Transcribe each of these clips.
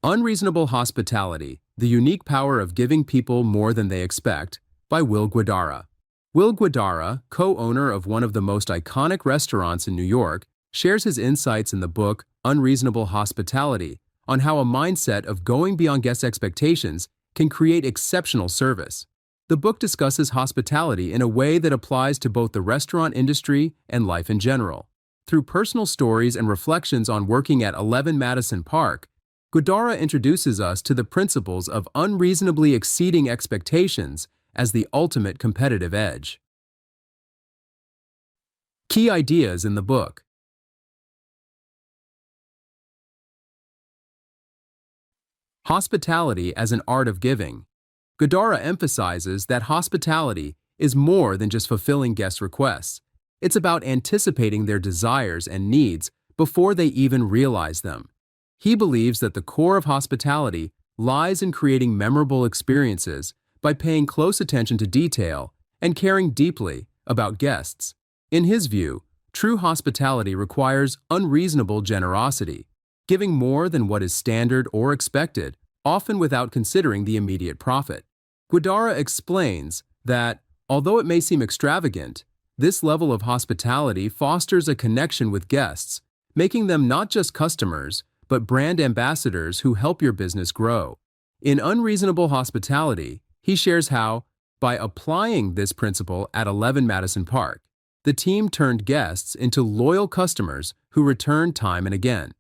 Unreasonable Hospitality, The Unique Power of Giving People More Than They Expect, by Will Guidara. Will Guidara, co-owner of one of the most iconic restaurants in New York, shares his insights in the book Unreasonable Hospitality on how a mindset of going beyond guest expectations can create exceptional service. The book discusses hospitality in a way that applies to both the restaurant industry and life in general. Through personal stories and reflections on working at 11 Madison Park, Guidara introduces us to the principles of unreasonably exceeding expectations as the ultimate competitive edge. Key ideas in the book. Hospitality as an art of giving. Guidara emphasizes that hospitality is more than just fulfilling guest requests. It's about anticipating their desires and needs before they even realize them. He believes that the core of hospitality lies in creating memorable experiences by paying close attention to detail and caring deeply about guests. In his view, true hospitality requires unreasonable generosity, giving more than what is standard or expected, often without considering the immediate profit. Guidara explains that, although it may seem extravagant, this level of hospitality fosters a connection with guests, making them not just customers, but brand ambassadors who help your business grow. In Unreasonable Hospitality, he shares how, by applying this principle at 11 Madison Park, the team turned guests into loyal customers who return time and again.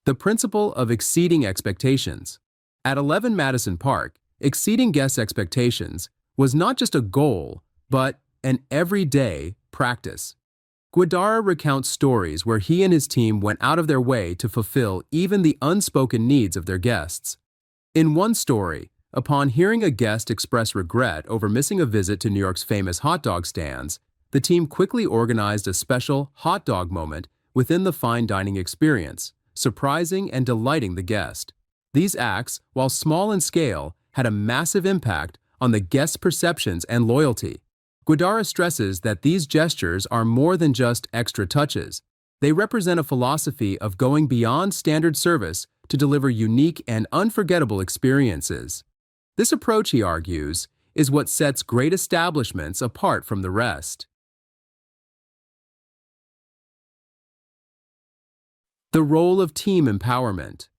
The principle of exceeding expectations. At 11 Madison Park, exceeding guest expectations was not just a goal, but an everyday practice. Guidara recounts stories where he and his team went out of their way to fulfill even the unspoken needs of their guests. In one story, upon hearing a guest express regret over missing a visit to New York's famous hot dog stands, the team quickly organized a special hot dog moment within the fine dining experience, surprising and delighting the guest. These acts, while small in scale, had a massive impact on the guest's perceptions and loyalty. Guidara stresses that these gestures are more than just extra touches. They represent a philosophy of going beyond standard service to deliver unique and unforgettable experiences. This approach, he argues, is what sets great establishments apart from the rest. The role of team empowerment.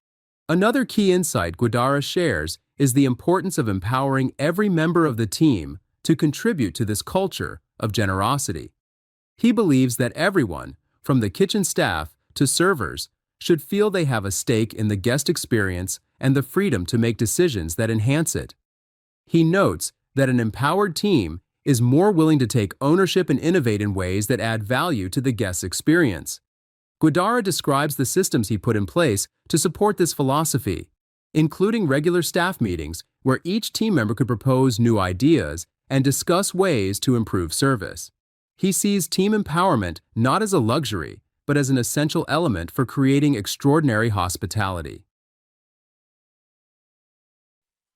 Another key insight Guidara shares is the importance of empowering every member of the team to contribute to this culture of generosity. He believes that everyone, from the kitchen staff to servers, should feel they have a stake in the guest experience and the freedom to make decisions that enhance it. He notes that an empowered team is more willing to take ownership and innovate in ways that add value to the guest's experience. Guidara describes the systems he put in place to support this philosophy, including regular staff meetings where each team member could propose new ideas and discuss ways to improve service. He sees team empowerment not as a luxury, but as an essential element for creating extraordinary hospitality.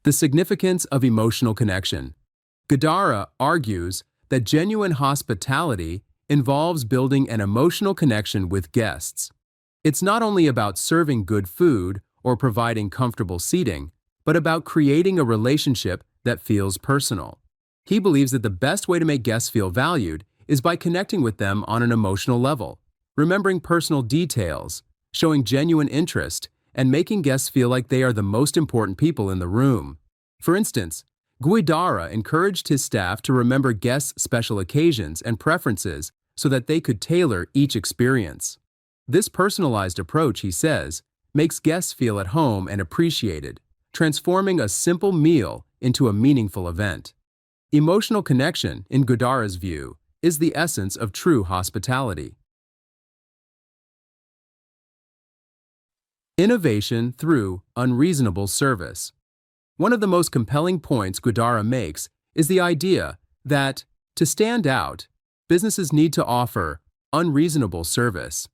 The significance of emotional connection. Guidara argues that genuine hospitality involves building an emotional connection with guests. It's not only about serving good food or providing comfortable seating, but about creating a relationship that feels personal. He believes that the best way to make guests feel valued is by connecting with them on an emotional level, remembering personal details, showing genuine interest, and making guests feel like they are the most important people in the room. For instance, Guidara encouraged his staff to remember guests' special occasions and preferences so that they could tailor each experience. This personalized approach, he says, makes guests feel at home and appreciated, transforming a simple meal into a meaningful event. Emotional connection, in Guidara's view, is the essence of true hospitality. Innovation through unreasonable service. One of the most compelling points Guidara makes is the idea that, to stand out, businesses need to offer unreasonable service.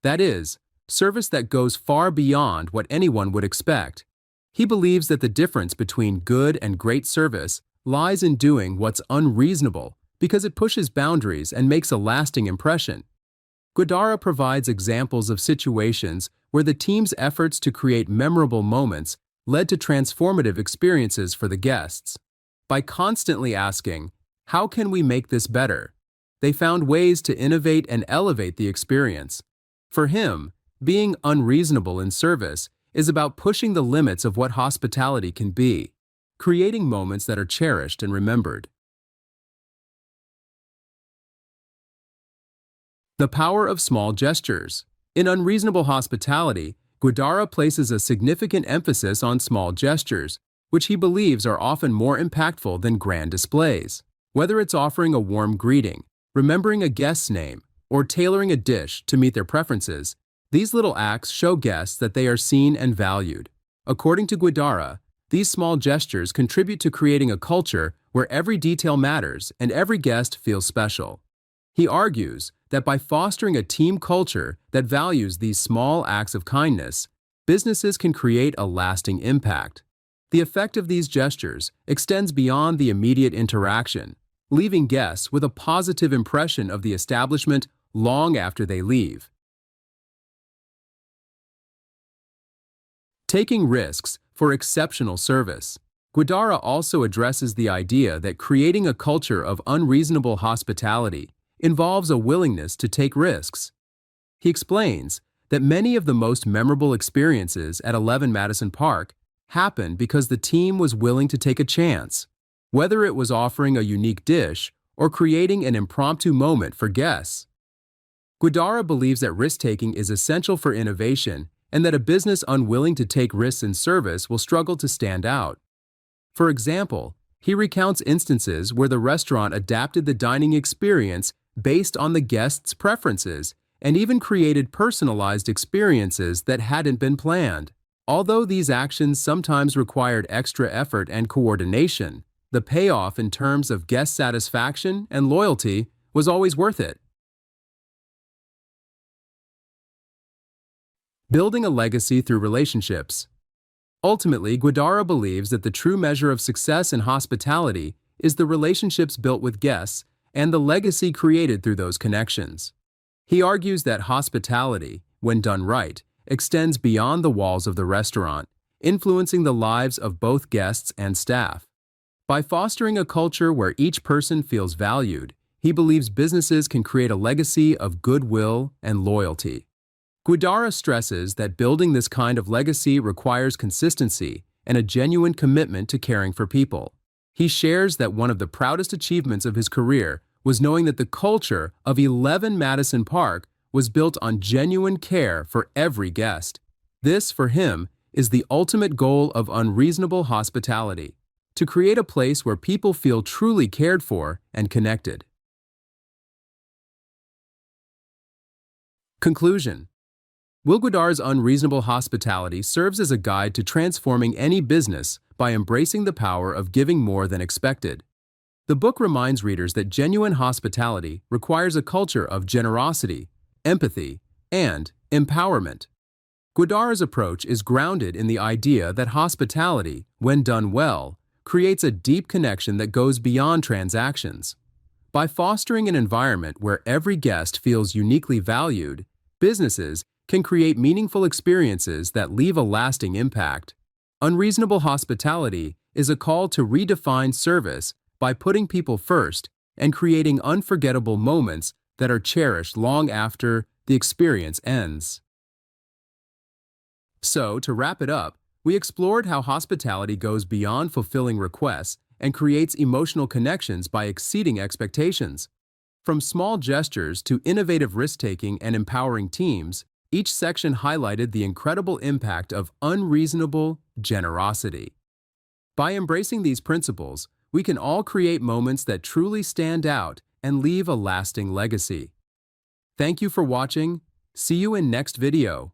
That is, service that goes far beyond what anyone would expect. He believes that the difference between good and great service lies in doing what's unreasonable because it pushes boundaries and makes a lasting impression. Guidara provides examples of situations where the team's efforts to create memorable moments led to transformative experiences for the guests. By constantly asking, "How can we make this better?" they found ways to innovate and elevate the experience. For him, being unreasonable in service is about pushing the limits of what hospitality can be, creating moments that are cherished and remembered. The power of small gestures. In Unreasonable Hospitality, Guidara places a significant emphasis on small gestures, which he believes are often more impactful than grand displays. Whether it's offering a warm greeting, remembering a guest's name, or tailoring a dish to meet their preferences, these little acts show guests that they are seen and valued. According to Guidara, these small gestures contribute to creating a culture where every detail matters and every guest feels special. He argues that by fostering a team culture that values these small acts of kindness, businesses can create a lasting impact. The effect of these gestures extends beyond the immediate interaction, leaving guests with a positive impression of the establishment long after they leave. Taking risks for exceptional service. Guidara also addresses the idea that creating a culture of unreasonable hospitality involves a willingness to take risks. He explains that many of the most memorable experiences at 11 Madison Park happened because the team was willing to take a chance, whether it was offering a unique dish or creating an impromptu moment for guests. Guidara believes that risk-taking is essential for innovation and that a business unwilling to take risks in service will struggle to stand out. For example, he recounts instances where the restaurant adapted the dining experience based on the guests' preferences and even created personalized experiences that hadn't been planned. Although these actions sometimes required extra effort and coordination, the payoff in terms of guest satisfaction and loyalty was always worth it. Building a legacy through relationships. Ultimately, Guidara believes that the true measure of success in hospitality is the relationships built with guests and the legacy created through those connections. He argues that hospitality, when done right, extends beyond the walls of the restaurant, influencing the lives of both guests and staff. By fostering a culture where each person feels valued, he believes businesses can create a legacy of goodwill and loyalty. Guidara stresses that building this kind of legacy requires consistency and a genuine commitment to caring for people. He shares that one of the proudest achievements of his career was knowing that the culture of 11 Madison Park was built on genuine care for every guest. This, for him, is the ultimate goal of unreasonable hospitality: to create a place where people feel truly cared for and connected. Conclusion. Will Guidara's Unreasonable Hospitality serves as a guide to transforming any business by embracing the power of giving more than expected. The book reminds readers that genuine hospitality requires a culture of generosity, empathy, and empowerment. Guidara's approach is grounded in the idea that hospitality, when done well, creates a deep connection that goes beyond transactions. By fostering an environment where every guest feels uniquely valued, businesses can create meaningful experiences that leave a lasting impact. Unreasonable hospitality is a call to redefine service by putting people first and creating unforgettable moments that are cherished long after the experience ends. So, to wrap it up, we explored how hospitality goes beyond fulfilling requests and creates emotional connections by exceeding expectations. From small gestures to innovative risk-taking and empowering teams, each section highlighted the incredible impact of unreasonable generosity. By embracing these principles, we can all create moments that truly stand out and leave a lasting legacy. Thank you for watching. See you in next video.